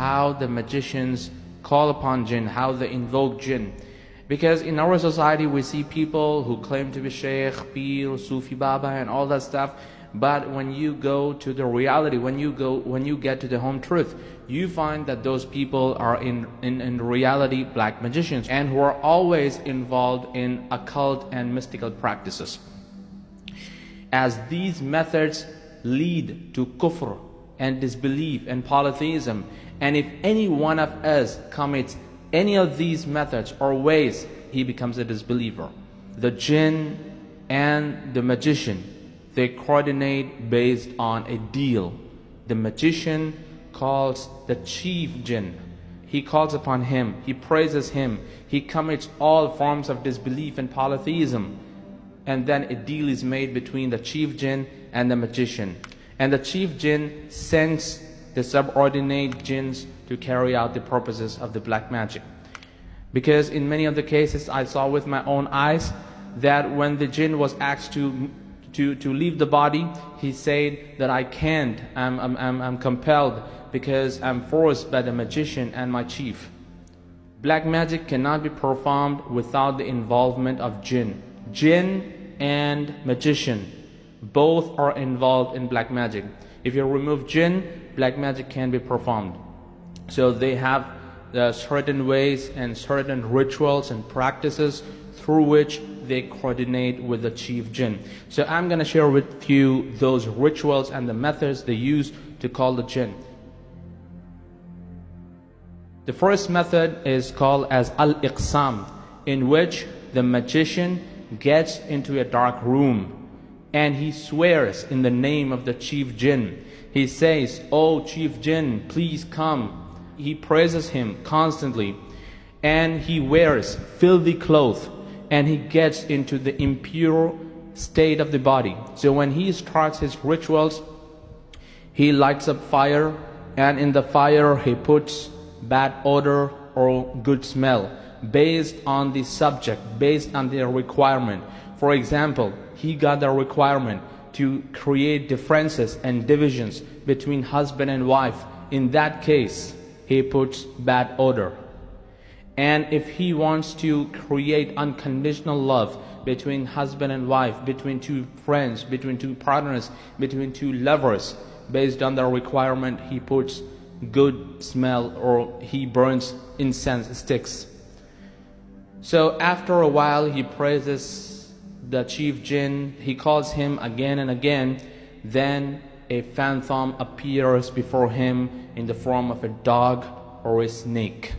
how the magicians call upon jinn, how they invoke jinn. Because in our society we see people who claim to be Shaykh, Pir, Sufi Baba and all that stuff, but when you go to the reality, when you get to the home truth, you find that those people are in reality black magicians, and who are always involved in occult and mystical practices. As these methods lead to kufr and disbelief and polytheism, and if any one of us commits any of these methods or ways, he becomes a disbeliever. The jinn and the magician, they coordinate based on a deal. The magician calls the chief jinn. He calls upon him, he praises him, he commits all forms of disbelief and polytheism. And then a deal is made between the chief jinn and the magician. And the chief jinn sends the subordinate jinns to carry out the purposes of the black magic. Because in many of the cases I saw with my own eyes that when the jinn was asked to leave the body, he said that I can't, I'm compelled because I'm forced by the magician and my chief. Black magic cannot be performed without the involvement of jinn. Jinn and magician, both are involved in black magic. If you remove jinn, black magic can be performed. So they have certain ways and certain rituals and practices through which they coordinate with the chief jinn. So I'm going to share with you those rituals and the methods they use to call the jinn. The first method is called as al-iqsam, in which the magician gets into a dark room and he swears in the name of the chief jinn. He says, "Oh chief jinn, please come." He praises him constantly, and he wears filthy clothes, and he gets into the impure state of the body. So when he starts his rituals, he lights up fire, and in the fire he puts bad odor or good smell based on the subject, based on their requirement. For example, he got the requirement to create differences and divisions between husband and wife. In that case, he puts bad odor. And if he wants to create unconditional love between husband and wife, between two friends, between two partners, between two lovers, based on the requirement, he puts good smell, or he burns incense sticks. So after a while, he praises the chief jinn, he calls him again and again. Then a phantom appears before him in the form of a dog or a snake,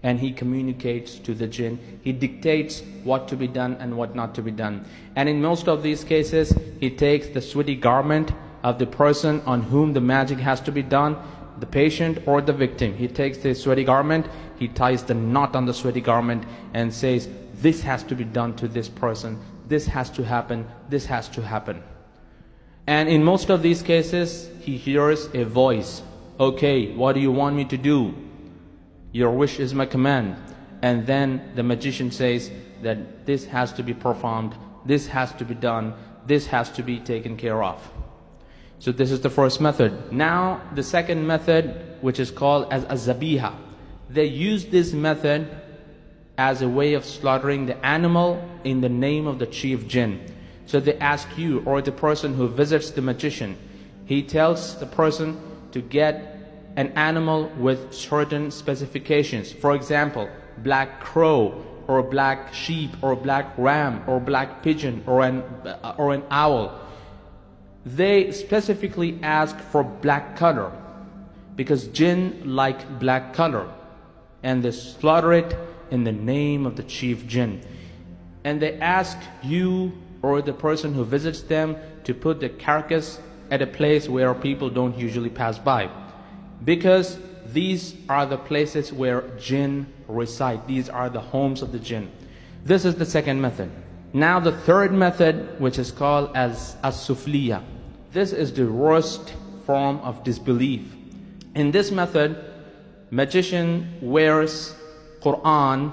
and he communicates to the jinn. He dictates what to be done and what not to be done. And in most of these cases, he takes the sweaty garment of the person on whom the magic has to be done, the patient or the victim. He takes the sweaty garment, he ties the knot on the sweaty garment and says, "This has to be done to this person, this has to happen, this has to happen." And in most of these cases, he hears a voice. "Okay, what do you want me to do? Your wish is my command." And then the magician says that this has to be performed, this has to be done, this has to be taken care of. So this is the first method. Now the second method, which is called as a-zabiha. They use this method as a way of slaughtering the animal in the name of the chief jinn. So they ask you, or the person who visits the magician, he tells the person to get an animal with certain specifications. For example, black crow, or black sheep, or black ram, or black pigeon, or an owl. They specifically ask for black color because jinn like black color, and they slaughter it in the name of the chief jinn. And they ask you or the person who visits them to put the carcass at a place where people don't usually pass by, because these are the places where jinn reside. These are the homes of the jinn. This is the second method. Now the third method, which is called as as-sufliya. This is the worst form of disbelief. In this method, magician wears Quran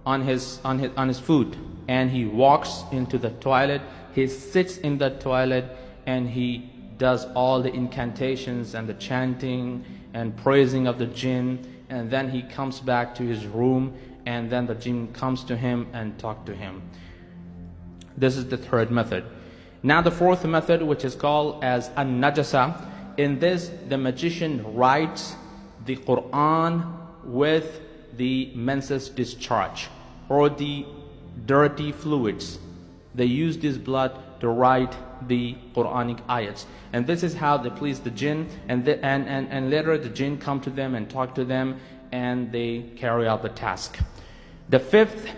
on his foot, and he walks into the toilet, he sits in the toilet, and he does all the incantations and the chanting and praising of the jinn, and then he comes back to his room, and then the jinn comes to him and talk to him. This is the third method. Now the fourth method, which is called as an-najasa. In this, the magician writes the Quran with the menses discharge or the dirty fluids. They use this blood to write the Quranic ayats, and this is how they please the jinn, and later the jinn come to them and talk to them, and they carry out the task. The fifth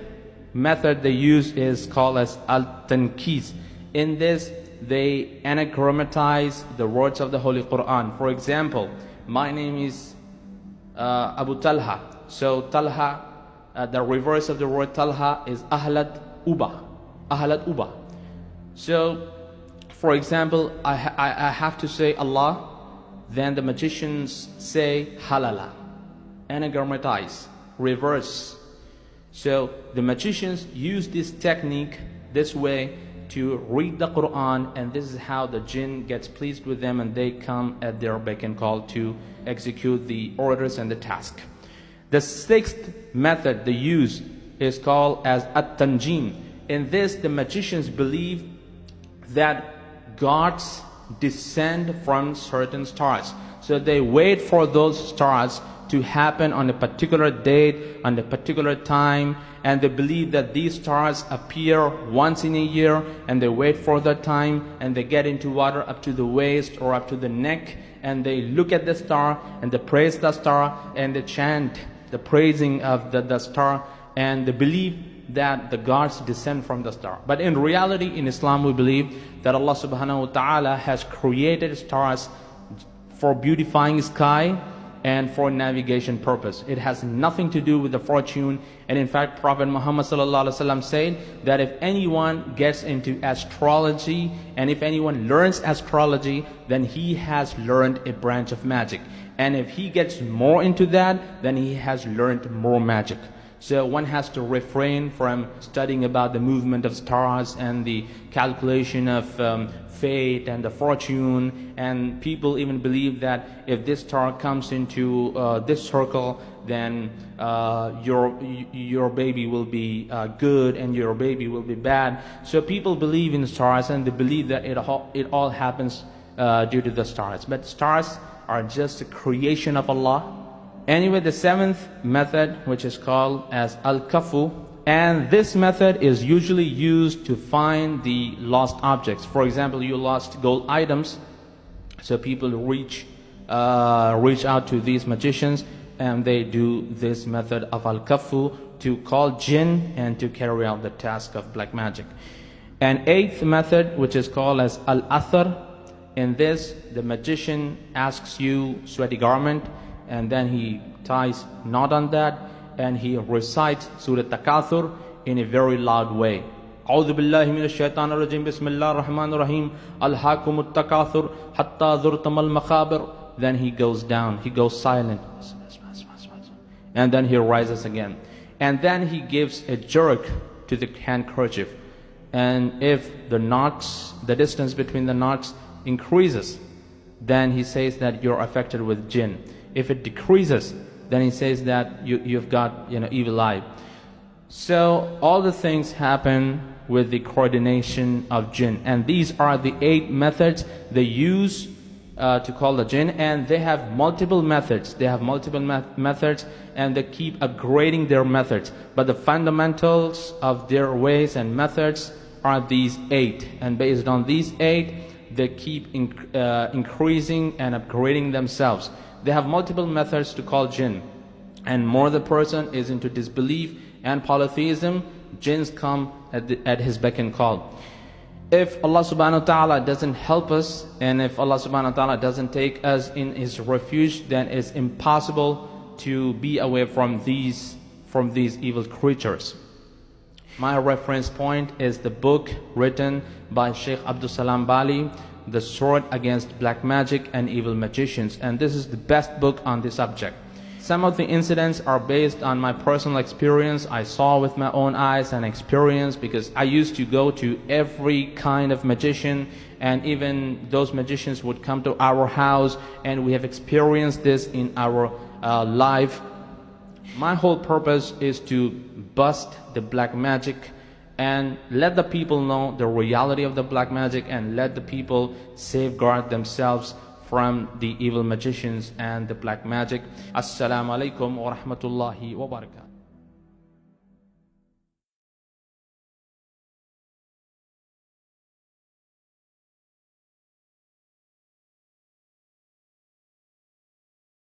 method they use is called as al-tanqis. In this, they anagrammatize the words of the Holy Quran. For example, my name is Abu Talha. So Talha, the reverse of the word Talha is Ahlat Uba. Ahlat Uba. So, for example, I have to say Allah, then the magicians say Halala. Anagrammatize, reverse. So the magicians use this technique, this way, to read the Quran, and this is how the jinn gets pleased with them, and they come at their beck and call to execute the orders and the task. The sixth method they use is called as at-tanjim. In this, the magicians believe that gods descend from certain stars. So they wait for those stars to happen on a particular date, on a particular time, and they believe that these stars appear once in a year, and they wait for that time, and they get into water up to the waist or up to the neck, and they look at the star, and they praise the star, and they chant the praising of the star, and they believe that the gods descend from the star. But in reality, in Islam, we believe that Allah subhanahu wa ta'ala has created stars for beautifying sky and for navigation purpose. It has nothing to do with the fortune. And in fact, Prophet Muhammad sallallahu alaihi wasallam said that if anyone gets into astrology and if anyone learns astrology, then he has learned a branch of magic. And if he gets more into that, then he has learned more magic. So one has to refrain from studying about the movement of stars and the calculation of fate and the fortune. And people even believe that if this star comes into this circle, then your baby will be good and your baby will be bad. So people believe in stars, and they believe that it all happens due to the stars. But stars are just a creation of Allah. Anyway, the seventh method, which is called as al-kafu, and this method is usually used to find the lost objects. For example, you lost gold items, so people reach out to these magicians, and they do this method of al-kafu to call jinn and to carry out the task of black magic. And eighth method, which is called as al-athar. In this, the magician asks you sweaty garment, and then he ties knot on that, and he recites Surah Takathur in a very loud way. A'udhu billahi minash shaitanir rajim, bismillahir rahmanir rahim, alhaakumut takathur hatta zurtamal maqabir. Then he goes down, he goes silent, and then he rises again, and then he gives a jerk to the handkerchief, and if the knots, the distance between the knots increases, then he says that you're affected with jinn. If it decreases, then he says that you've got evil eye. So all the things happen with the coordination of jinn, and these are the 8 methods they use to call the jinn, and they have multiple methods. They have multiple methods, and they keep upgrading their methods. But the fundamentals of their ways and methods are these 8, and based on these 8, they keep increasing and upgrading themselves. They have multiple methods to call jinn, and more the person is into disbelief and polytheism, jinns come at his beck and call. If Allah subhanahu wa ta'ala doesn't help us, and if Allah subhanahu wa ta'ala doesn't take us in His refuge, then it's impossible to be away from these evil creatures. My reference point is the book written by Sheikh Abdul Salam Bali, The Sword Against Black Magic and Evil Magicians, and this is the best book on this subject. Some of the incidents are based on my personal experience. I saw with my own eyes and experience, because I used to go to every kind of magician, and even those magicians would come to our house, and we have experienced this in our life. My whole purpose is to bust the black magic and let the people know the reality of the black magic, and let the people safeguard themselves from the evil magicians and the black magic. Assalamu alaikum wa rahmatullahi wa barakatuh.